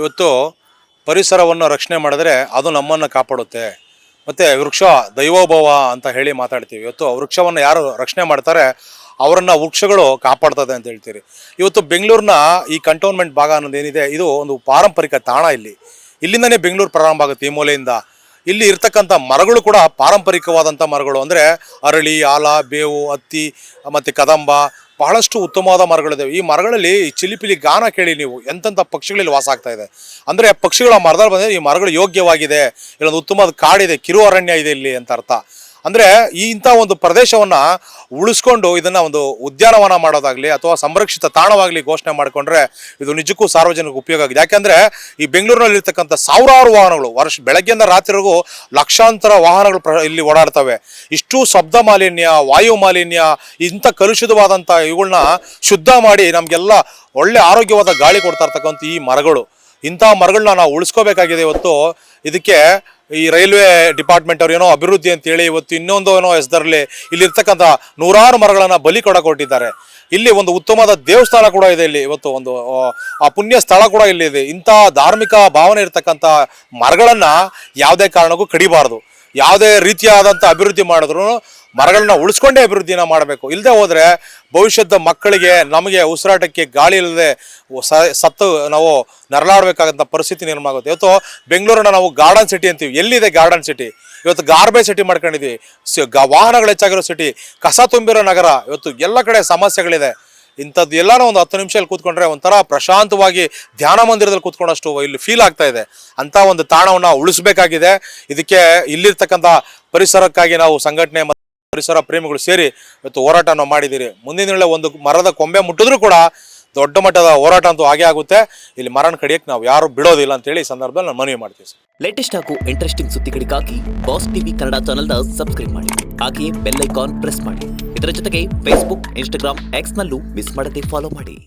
ಇವತ್ತು ಪರಿಸರವನ್ನು ರಕ್ಷಣೆ ಮಾಡಿದ್ರೆ ಅದು ನಮ್ಮನ್ನು ಕಾಪಾಡುತ್ತೆ. ಮತ್ತು ವೃಕ್ಷ ದೈವೋಭವ ಅಂತ ಹೇಳಿ ಮಾತಾಡ್ತೀವಿ. ಇವತ್ತು ವೃಕ್ಷವನ್ನು ಯಾರು ರಕ್ಷಣೆ ಮಾಡ್ತಾರೆ ಅವರನ್ನು ವೃಕ್ಷಗಳು ಕಾಪಾಡ್ತದೆ ಅಂತ ಹೇಳ್ತೀರಿ. ಇವತ್ತು ಬೆಂಗಳೂರಿನ ಈ ಕಂಟೋನ್ಮೆಂಟ್ ಭಾಗ ಅನ್ನೋದು ಏನಿದೆ, ಇದು ಒಂದು ಪಾರಂಪರಿಕ ತಾಣ. ಇಲ್ಲಿಂದನೇ ಬೆಂಗಳೂರು ಪ್ರಾರಂಭ ಆಗುತ್ತೆ. ಈ ಮೂಲೆಯಿಂದ ಇಲ್ಲಿ ಇರ್ತಕ್ಕಂಥ ಮರಗಳು ಕೂಡ ಪಾರಂಪರಿಕವಾದಂಥ ಮರಗಳು. ಅಂದರೆ ಅರಳಿ, ಆಲ, ಬೇವು, ಹತ್ತಿ ಮತ್ತು ಕದಂಬ, ಬಹಳಷ್ಟು ಉತ್ತಮವಾದ ಮರಗಳಿದ್ದಾವೆ. ಈ ಮರಗಳಲ್ಲಿ ಚಿಲಿಪಿಲಿ ಗಾನ ಕೇಳಿ ನೀವು, ಎಂತೆಂಥ ಪಕ್ಷಿಗಳಲ್ಲಿ ವಾಸ ಆಗ್ತಾ ಇದೆ. ಅಂದರೆ ಪಕ್ಷಿಗಳ ಮರದಲ್ಲಿ ಬಂದರೆ ಈ ಮರಗಳು ಯೋಗ್ಯವಾಗಿದೆ, ಇಲ್ಲೊಂದು ಉತ್ತಮವಾದ ಕಾಡಿದೆ, ಕಿರು ಅರಣ್ಯ ಇದೆ ಇಲ್ಲಿ ಅಂತ ಅರ್ಥ. ಅಂದರೆ ಇಂಥ ಒಂದು ಪ್ರದೇಶವನ್ನು ಉಳಿಸ್ಕೊಂಡು ಇದನ್ನು ಒಂದು ಉದ್ಯಾನವನ ಮಾಡೋದಾಗಲಿ ಅಥವಾ ಸಂರಕ್ಷಿತ ತಾಣವಾಗಲಿ ಘೋಷಣೆ ಮಾಡಿಕೊಂಡ್ರೆ ಇದು ನಿಜಕ್ಕೂ ಸಾರ್ವಜನಿಕ ಉಪಯೋಗ ಆಗಿದೆ. ಯಾಕೆಂದರೆ ಈ ಬೆಂಗಳೂರಿನಲ್ಲಿರ್ತಕ್ಕಂಥ ಸಾವಿರಾರು ವಾಹನಗಳು ಬೆಳಗ್ಗೆಯಿಂದ ರಾತ್ರಿವರೆಗೂ ಲಕ್ಷಾಂತರ ವಾಹನಗಳು ಇಲ್ಲಿ ಓಡಾಡ್ತವೆ. ಇಷ್ಟು ಶಬ್ದ ಮಾಲಿನ್ಯ, ವಾಯು ಮಾಲಿನ್ಯ, ಇಂಥ ಕಲುಷಿತವಾದಂಥ ಇವುಗಳನ್ನ ಶುದ್ಧ ಮಾಡಿ ನಮಗೆಲ್ಲ ಒಳ್ಳೆ ಆರೋಗ್ಯವಾದ ಗಾಳಿ ಕೊಡ್ತಾ ಇರ್ತಕ್ಕಂಥ ಈ ಮರಗಳು, ಇಂಥ ಮರಗಳನ್ನ ನಾವು ಉಳಿಸ್ಕೋಬೇಕಾಗಿದೆ. ಇವತ್ತು ಇದಕ್ಕೆ ಈ ರೈಲ್ವೆ ಡಿಪಾರ್ಟ್ಮೆಂಟ್ ಅವ್ರು ಏನೋ ಅಭಿವೃದ್ಧಿ ಅಂತೇಳಿ ಇವತ್ತು ಇನ್ನೊಂದು ಏನೋ ಹೆಸರಲ್ಲಿ ಇಲ್ಲಿರ್ತಕ್ಕಂಥ ನೂರಾರು ಮರಗಳನ್ನು ಬಲಿ ಕೊಟ್ಟಿದ್ದಾರೆ. ಇಲ್ಲಿ ಒಂದು ಉತ್ತಮವಾದ ದೇವಸ್ಥಾನ ಕೂಡ ಇದೆ. ಇಲ್ಲಿ ಇವತ್ತು ಒಂದು ಆ ಪುಣ್ಯ ಸ್ಥಳ ಕೂಡ ಇಲ್ಲಿ ಇದೆ. ಇಂಥ ಧಾರ್ಮಿಕ ಭಾವನೆ ಇರ್ತಕ್ಕಂಥ ಮರಗಳನ್ನು ಯಾವುದೇ ಕಾರಣಕ್ಕೂ ಕಡಿಬಾರ್ದು. ಯಾವುದೇ ರೀತಿಯಾದಂಥ ಅಭಿವೃದ್ಧಿ ಮಾಡಿದ್ರು ಮರಗಳನ್ನ ಉಳಿಸ್ಕೊಂಡೇ ಅಭಿವೃದ್ಧಿನ ಮಾಡಬೇಕು. ಇಲ್ಲದೆ ಹೋದರೆ ಭವಿಷ್ಯದ ಮಕ್ಕಳಿಗೆ, ನಮಗೆ ಉಸಿರಾಟಕ್ಕೆ ಗಾಳಿ ಇಲ್ಲದೆ ಸತ್ತು ನಾವು ನರಳಾಡಬೇಕಾದಂಥ ಪರಿಸ್ಥಿತಿ ನಿರ್ಮಾಣ ಆಗುತ್ತೆ. ಇವತ್ತು ಬೆಂಗಳೂರನ್ನ ನಾವು ಗಾರ್ಡನ್ ಸಿಟಿ ಅಂತೀವಿ. ಎಲ್ಲಿದೆ ಗಾರ್ಡನ್ ಸಿಟಿ? ಇವತ್ತು ಗಾರ್ಬೇಜ್ ಸಿಟಿ ಮಾಡ್ಕೊಂಡಿದ್ವಿ. ವಾಹನಗಳು ಹೆಚ್ಚಾಗಿರೋ ಸಿಟಿ, ಕಸ ತುಂಬಿರೋ ನಗರ. ಇವತ್ತು ಎಲ್ಲ ಕಡೆ ಸಮಸ್ಯೆಗಳಿದೆ. ಇಂಥದ್ದು ಎಲ್ಲನೂ ಒಂದು 10 ನಿಮಿಷದಲ್ಲಿ ಕೂತ್ಕೊಂಡ್ರೆ ಒಂಥರ ಪ್ರಶಾಂತವಾಗಿ ಧ್ಯಾನ ಮಂದಿರದಲ್ಲಿ ಕೂತ್ಕೊಂಡಷ್ಟು ಇಲ್ಲಿ ಫೀಲ್ ಆಗ್ತಾ ಇದೆ. ಅಂಥ ಒಂದು ತಾಣವನ್ನು ಉಳಿಸಬೇಕಾಗಿದೆ. ಇದಕ್ಕೆ ಇಲ್ಲಿರ್ತಕ್ಕಂಥ ಪರಿಸರಕ್ಕಾಗಿ ನಾವು ಸಂಘಟನೆ ಮತ್ತು ಪರಿಸರ ಪ್ರೇಮಿಗಳು ಸೇರಿ ಇವತ್ತು ಹೋರಾಟವನ್ನು ಮಾಡಿದ್ದೀರಿ. ಮುಂದಿನ ದಿನ ಒಂದು ಮರದ ಕೊಂಬೆ ಮುಟ್ಟಿದ್ರೂ ಕೂಡ ದೊಡ್ಡ ಮಟ್ಟದ ಹೋರಾಟ ಅಂತೂ ಆಗೇ ಆಗುತ್ತೆ. ಇಲ್ಲಿ ಮರನ ಕಡಿಯಕ್ಕೆ ನಾವು ಯಾರು ಬಿಡೋದಿಲ್ಲ ಅಂತೇಳಿ ಈ ಸಂದರ್ಭದಲ್ಲಿ ನಾನು ಮನವಿ ಮಾಡ್ತೀವಿ ಸರ್. ಲೇಟೆಸ್ಟ್ ಹಾಗೂ ಇಂಟ್ರೆಸ್ಟಿಂಗ್ ಸುದ್ದಿಗಳಿಗಾಗಿ ಬಾಸ್ ಟಿವಿ ಕನ್ನಡ ಚಾನೆಲ್ನ ಸಬ್ಸ್ಕ್ರೈಬ್ ಮಾಡಿ. ಹಾಗೆಯೇ ಬೆಲ್ ಐಕಾನ್ ಪ್ರೆಸ್ ಮಾಡಿ. ಇದರ ಜೊತೆಗೆ ಫೇಸ್ಬುಕ್, ಇನ್ಸ್ಟಾಗ್ರಾಮ್, ಎಕ್ಸ್ ನಲ್ಲೂ ಮಿಸ್ ಮಾಡದೆ ಫಾಲೋ ಮಾಡಿ.